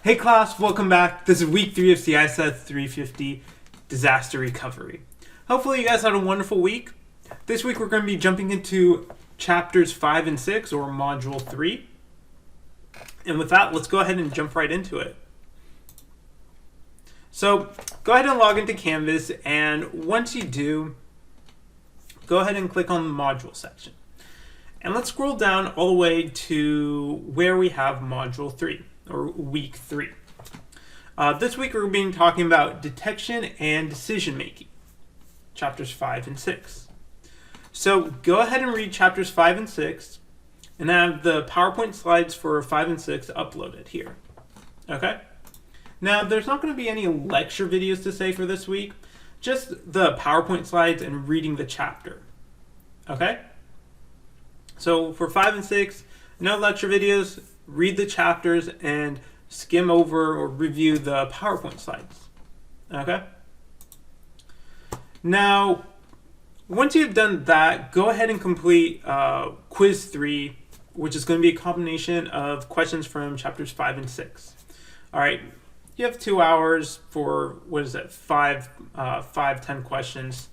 Hey class, welcome back. This is week 3 of CISS 350 Disaster Recovery. Hopefully you guys had a wonderful week. This week we're going to be jumping into chapters 5 and 6, or module 3. And with that, let's go ahead and jump right into it. So go ahead and log into Canvas, and once you do, go ahead and click on the module section. And let's scroll down all the way to where we have module 3. Or week 3. This week we're going to be talking about detection and decision making, chapters 5 and 6. So go ahead and read chapters 5 and 6, and I have the PowerPoint slides for 5 and 6 uploaded here. Okay? Now there's not going to be any lecture videos to say for this week, just the PowerPoint slides and reading the chapter. Okay? So for 5 and 6, no lecture videos. Read the chapters and skim over or review the PowerPoint slides. Okay? Now, once you've done that, go ahead and complete quiz 3, which is going to be a combination of questions from chapters 5 and 6. All right, you have 2 hours for, 10 questions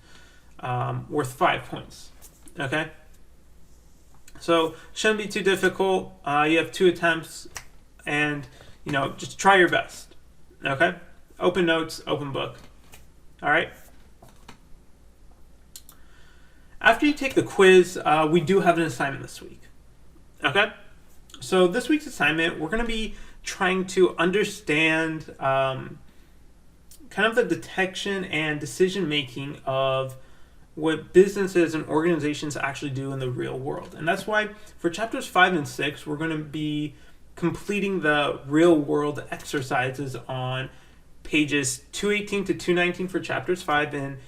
worth 5 points. Okay? So shouldn't be too difficult. You have 2 attempts, and just try your best. Okay? Open notes, open book. All right. After you take the quiz, we do have an assignment this week. Okay? So this week's assignment, we're going to be trying to understand kind of the detection and decision making of what businesses and organizations actually do in the real world. And that's why for chapters 5 and 6, we're going to be completing the real world exercises on pages 218 to 219 for chapters 5 and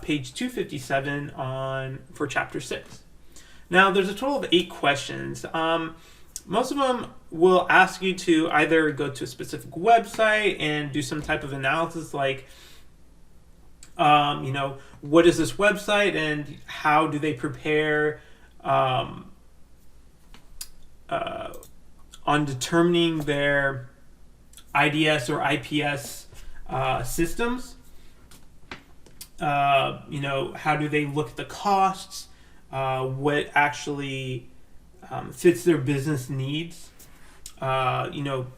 page 257 for chapter 6. Now, there's a total of 8 questions. Most of them will ask you to either go to a specific website and do some type of analysis like, what is this website and how do they prepare on determining their IDS or IPS systems. How do they look at the costs? What actually fits their business needs? And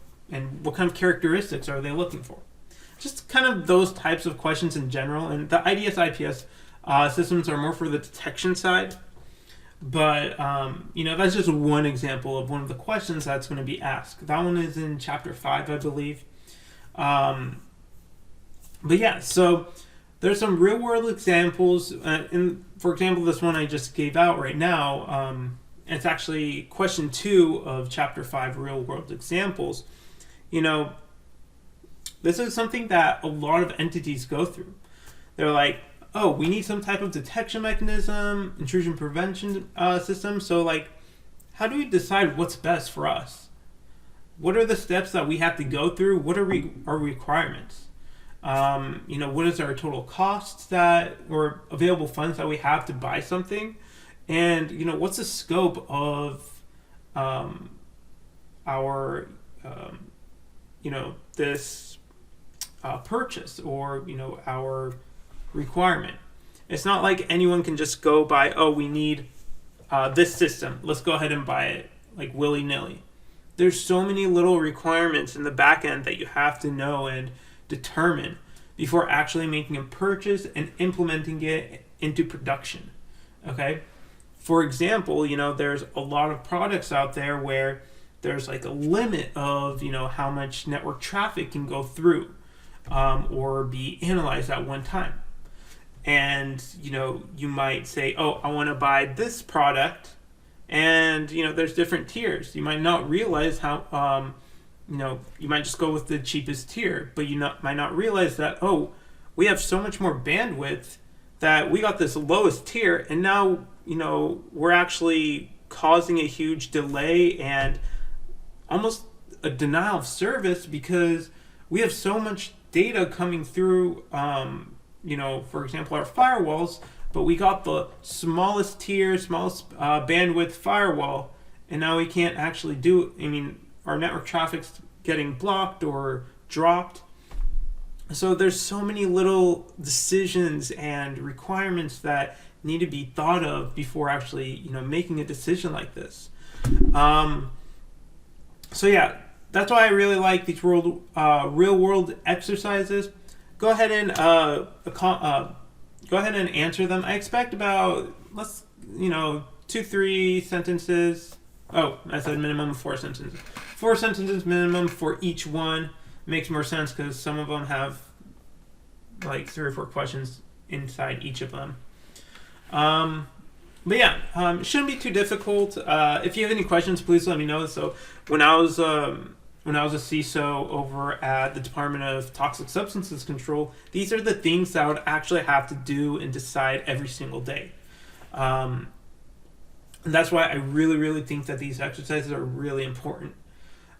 what kind of characteristics are they looking for? Just kind of those types of questions in general. And the IDS IPS systems are more for the detection side. But, that's just one example of one of the questions that's going to be asked. That one is in chapter 5, I believe. But yeah, so there's some real world examples. For example, this one I just gave out right now, it's actually question 2 of chapter 5, real world examples. This is something that a lot of entities go through. They're like, oh, we need some type of detection mechanism, intrusion prevention system. So how do we decide what's best for us? What are the steps that we have to go through? What are our requirements? What is our total costs or available funds that we have to buy something? And, what's the scope of our, this purchase or our requirement. It's not like anyone can just go buy, oh, we need this system, let's go ahead and buy it like willy-nilly. There's so many little requirements in the back end that you have to know and determine before actually making a purchase and implementing it into production. Okay, for example, there's a lot of products out there where there's like a limit of how much network traffic can go through or be analyzed at one time. And you might say, oh, I want to buy this product, and there's different tiers. You might not realize how you might just go with the cheapest tier, but you might not realize that, oh, we have so much more bandwidth that we got this lowest tier, and now we're actually causing a huge delay and almost a denial of service because we have so much data coming through, for example, our firewalls, but we got the smallest tier, smallest bandwidth firewall, and now we can't actually our network traffic's getting blocked or dropped. So there's so many little decisions and requirements that need to be thought of before actually, making a decision like this. So yeah, that's why I really like these real world exercises. Go ahead and answer them. I expect about 2-3 sentences. Oh, I said minimum of 4 sentences. 4 sentences minimum for each one. Makes more sense because some of them have like 3 or 4 questions inside each of them. But yeah, it shouldn't be too difficult. If you have any questions, please let me know. So when I was a CISO over at the Department of Toxic Substances Control, these are the things that I would actually have to do and decide every single day. And that's why I really, really think that these exercises are really important.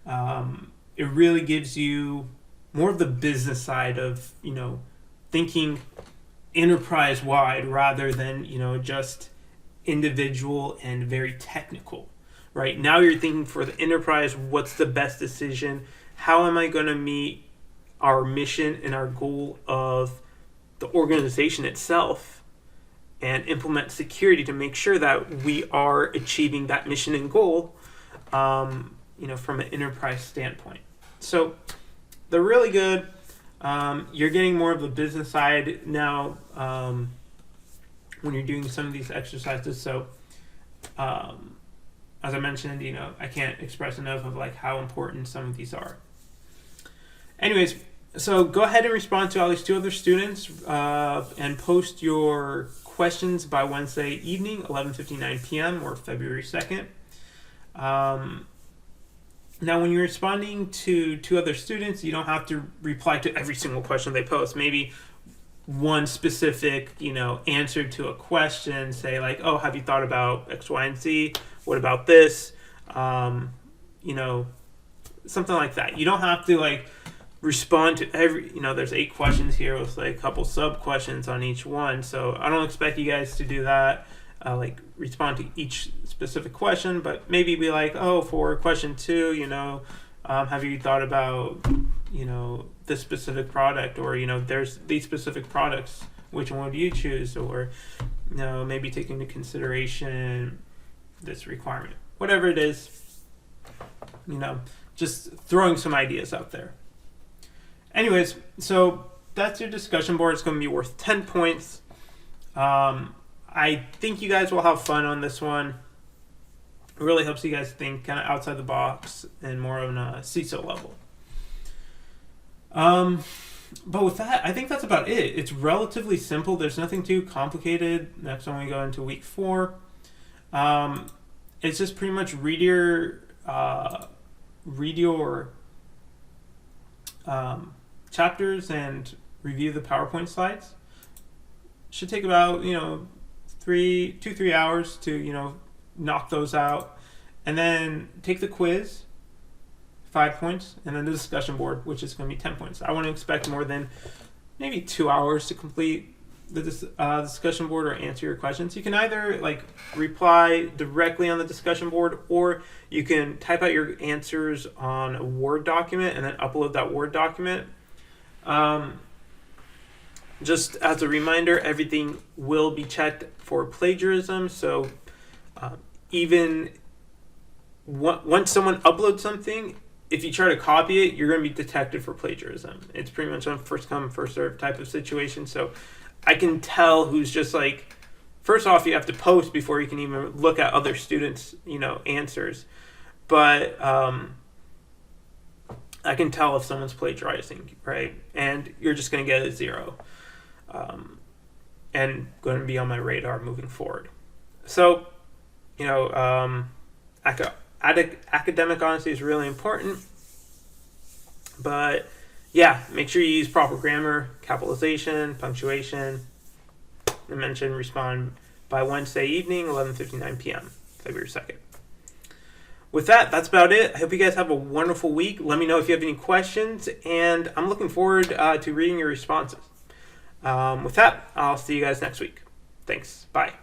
It really gives you more of the business side of, thinking enterprise-wide rather than, just individual and very technical, right? Now you're thinking for the enterprise, what's the best decision? How am I going to meet our mission and our goal of the organization itself and implement security to make sure that we are achieving that mission and goal, from an enterprise standpoint. So they're really good. You're getting more of the business side now when you're doing some of these exercises. So as I mentioned, I can't express enough of like how important some of these are. Anyways, so go ahead and respond to all these 2 other students and post your questions by Wednesday evening, 11:59 p.m. or February 2nd. Now, when you're responding to 2 other students, you don't have to reply to every single question they post. Maybe one specific, answer to a question, say like, oh, have you thought about X, Y, and Z? What about this? Something like that. You don't have to like respond to every, there's 8 questions here with like a couple sub questions on each one. So I don't expect you guys to do that. Respond to each specific question, but maybe be like, oh, for question 2, have you thought about, this specific product, or, there's these specific products, which one would you choose? Or, maybe take into consideration this requirement, whatever it is, just throwing some ideas out there. Anyways, so that's your discussion board. It's going to be worth 10 points. I think you guys will have fun on this one. It really helps you guys think kind of outside the box and more on a CISO level. But with that, I think that's about it. It's relatively simple. There's nothing too complicated. Next one we go into week 4. It's just pretty much read your chapters and review the PowerPoint slides. Should take about 2-3 hours to knock those out, and then take the quiz, 5 points, and then the discussion board, which is going to be 10 points. I wouldn't expect more than maybe 2 hours to complete the discussion board or answer your questions. You can either reply directly on the discussion board, or you can type out your answers on a Word document and then upload that Word document. Just as a reminder, everything will be checked for plagiarism. So even once someone uploads something, if you try to copy it, you're going to be detected for plagiarism. It's pretty much a first come, first served type of situation. So I can tell who's just first off, you have to post before you can even look at other students' answers. But I can tell if someone's plagiarizing, right? And you're just going to get a 0. And going to be on my radar moving forward. So, academic honesty is really important. But yeah, make sure you use proper grammar, capitalization, punctuation. I mentioned respond by Wednesday evening, 11:59 p.m., February 2nd. With that, that's about it. I hope you guys have a wonderful week. Let me know if you have any questions, and I'm looking forward to reading your responses. With that, I'll see you guys next week. Thanks. Bye.